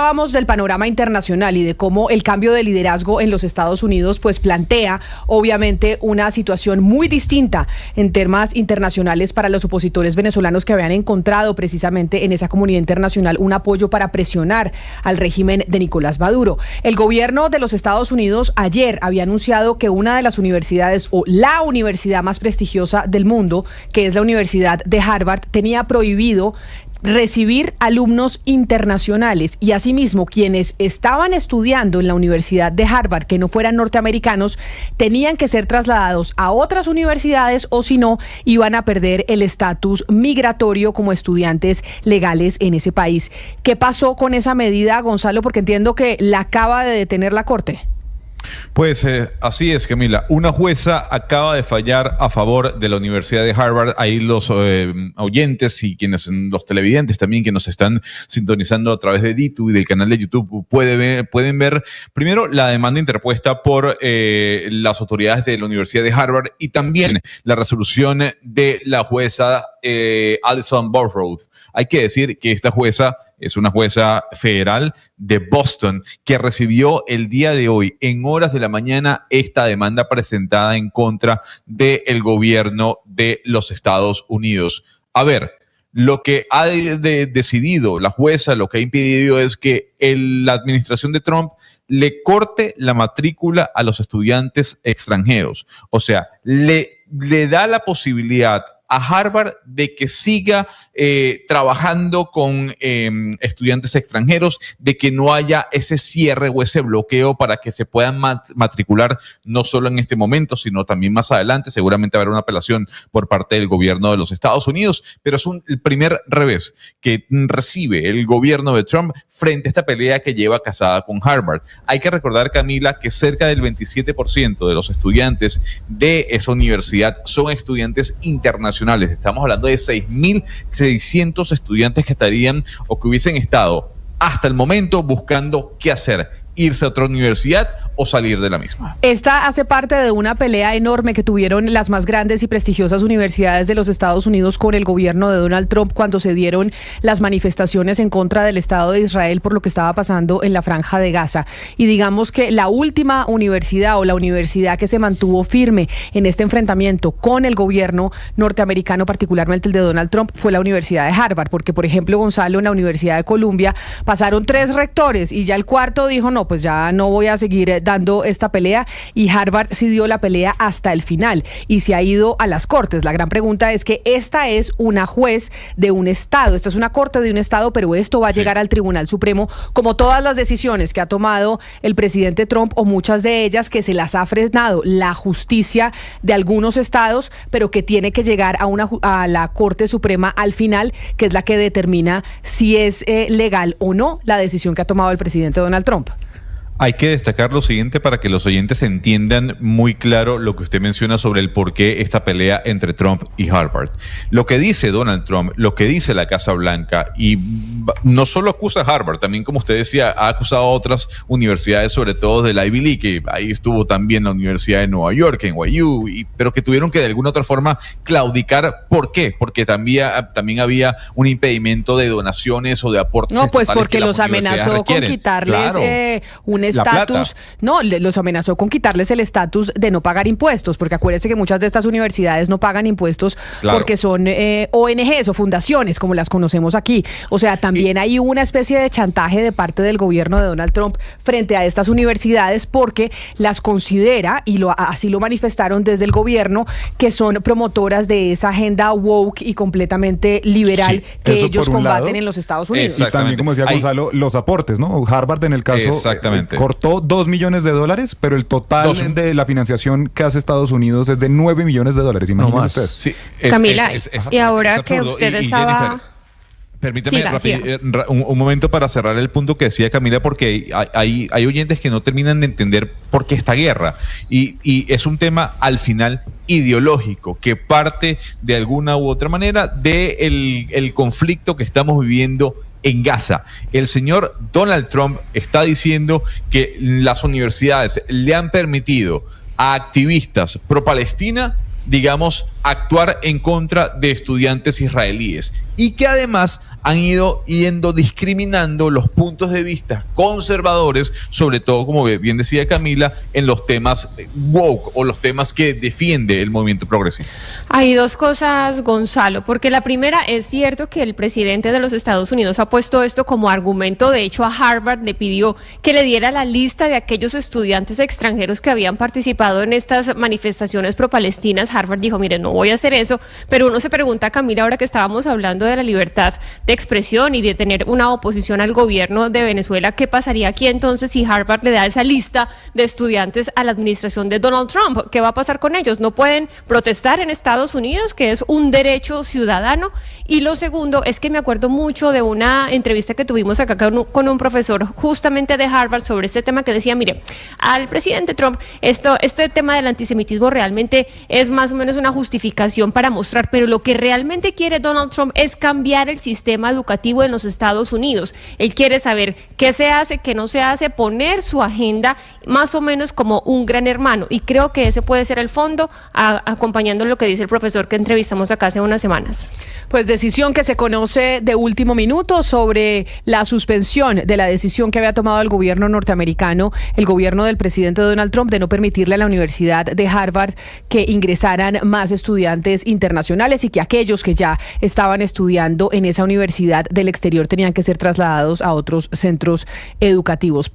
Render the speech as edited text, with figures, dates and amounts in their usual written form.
hablábamos del panorama internacional y de cómo el cambio de liderazgo en los Estados Unidos pues plantea obviamente una situación muy distinta en temas internacionales para los opositores venezolanos que habían encontrado precisamente en esa comunidad internacional un apoyo para presionar al régimen de Nicolás Maduro. El gobierno de los Estados Unidos ayer había anunciado que una de las universidades o la universidad más prestigiosa del mundo, que es la Universidad de Harvard, tenía prohibido recibir alumnos internacionales y asimismo quienes estaban estudiando en la Universidad de Harvard que no fueran norteamericanos tenían que ser trasladados a otras universidades o si no iban a perder el estatus migratorio como estudiantes legales en ese país. ¿Qué pasó con esa medida, Gonzalo? Porque entiendo que la acaba de detener la Corte. Pues así es, Camila. Una jueza acaba de fallar a favor de la Universidad de Harvard. Ahí los oyentes y quienes, los televidentes también que nos están sintonizando a través de DITU y del canal de YouTube pueden ver primero la demanda interpuesta por las autoridades de la Universidad de Harvard y también la resolución de la jueza Alison Burrough. Hay que decir que esta jueza es una jueza federal de Boston que recibió el día de hoy, en horas de la mañana, esta demanda presentada en contra del gobierno de los Estados Unidos. A ver, lo que ha decidido la jueza, lo que ha impedido es que la administración de Trump le corte la matrícula a los estudiantes extranjeros. O sea, le da la posibilidad a Harvard de que siga trabajando con estudiantes extranjeros, de que no haya ese cierre o ese bloqueo para que se puedan matricular no solo en este momento, sino también más adelante. Seguramente habrá una apelación por parte del gobierno de los Estados Unidos, pero es el primer revés que recibe el gobierno de Trump frente a esta pelea que lleva casada con Harvard. Hay que recordar, Camila, que cerca del 27% de los estudiantes de esa universidad son estudiantes internacionales. Estamos hablando de 6.600 estudiantes que estarían o que hubiesen estado hasta el momento buscando qué hacer, irse a otra universidad o salir de la misma. Esta hace parte de una pelea enorme que tuvieron las más grandes y prestigiosas universidades de los Estados Unidos con el gobierno de Donald Trump cuando se dieron las manifestaciones en contra del Estado de Israel por lo que estaba pasando en la Franja de Gaza. Y digamos que la última universidad o la universidad que se mantuvo firme en este enfrentamiento con el gobierno norteamericano, particularmente el de Donald Trump, fue la Universidad de Harvard, porque por ejemplo, Gonzalo, en la Universidad de Columbia pasaron 3 rectores y ya el cuarto dijo, no, pues ya no voy a seguir dando esta pelea, y Harvard sí dio la pelea hasta el final y se ha ido a las cortes. La gran pregunta es que esta es una juez de un estado, esta es una corte de un estado, pero esto va a llegar al Tribunal Supremo, como todas las decisiones que ha tomado el presidente Trump, o muchas de ellas que se las ha frenado la justicia de algunos estados, pero que tiene que llegar a la Corte Suprema al final, que es la que determina si es legal o no la decisión que ha tomado el presidente Donald Trump. Hay que destacar lo siguiente para que los oyentes entiendan muy claro lo que usted menciona sobre el por qué esta pelea entre Trump y Harvard. Lo que dice Donald Trump, lo que dice la Casa Blanca, y no solo acusa a Harvard, también, como usted decía, ha acusado a otras universidades, sobre todo de la Ivy League, que ahí estuvo también la Universidad de Nueva York, NYU, pero que tuvieron que de alguna otra forma claudicar. ¿Por qué? Porque también había un impedimento de donaciones o de aportes. No, pues porque los amenazó con quitarles un estatus, no, los amenazó con quitarles el estatus de no pagar impuestos, porque acuérdense que muchas de estas universidades no pagan impuestos porque son ONGs o fundaciones, como las conocemos aquí. O sea, también hay una especie de chantaje de parte del gobierno de Donald Trump frente a estas universidades, porque las considera, y así lo manifestaron desde el gobierno, que son promotoras de esa agenda woke y completamente liberal que ellos combaten en los Estados Unidos. Y también, como decía Gonzalo, los aportes, ¿no? Harvard, en el caso, cortó $2 millones, pero el total de la financiación que hace Estados Unidos es de $9 millones. Imagínense usted. Sí, Camila, y ahora que usted estaba... Permítame un momento para cerrar el punto que decía Camila, porque hay oyentes que no terminan de entender por qué esta guerra. Y es un tema, al final, ideológico, que parte de alguna u otra manera del conflicto que estamos viviendo en Gaza. El señor Donald Trump está diciendo que las universidades le han permitido a activistas pro-Palestina, digamos, actuar en contra de estudiantes israelíes, y que además han ido discriminando los puntos de vista conservadores, sobre todo, como bien decía Camila, en los temas woke o los temas que defiende el movimiento progresista. Hay dos cosas, Gonzalo, porque la primera, es cierto que el presidente de los Estados Unidos ha puesto esto como argumento. De hecho, a Harvard le pidió que le diera la lista de aquellos estudiantes extranjeros que habían participado en estas manifestaciones pro-palestinas. Harvard dijo, mire, no voy a hacer eso, pero uno se pregunta, Camila, ahora que estábamos hablando de la libertad de expresión y de tener una oposición al gobierno de Venezuela, ¿qué pasaría aquí entonces si Harvard le da esa lista de estudiantes a la administración de Donald Trump? ¿Qué va a pasar con ellos? ¿No pueden protestar en Estados Unidos, que es un derecho ciudadano? Y lo segundo es que me acuerdo mucho de una entrevista que tuvimos acá con un profesor justamente de Harvard sobre este tema, que decía, mire, al presidente Trump, este tema del antisemitismo realmente es más o menos una justificación para mostrar, pero lo que realmente quiere Donald Trump es cambiar el sistema educativo en los Estados Unidos. Él quiere saber qué se hace, qué no se hace, poner su agenda más o menos como un gran hermano, y creo que ese puede ser el fondo, acompañando lo que dice el profesor que entrevistamos acá hace unas semanas. Pues decisión que se conoce de último minuto sobre la suspensión de la decisión que había tomado el gobierno norteamericano, el gobierno del presidente Donald Trump, de no permitirle a la Universidad de Harvard que ingresaran más estudiantes internacionales, y que aquellos que ya estaban estudiando en esa universidad del exterior tenían que ser trasladados a otros centros educativos.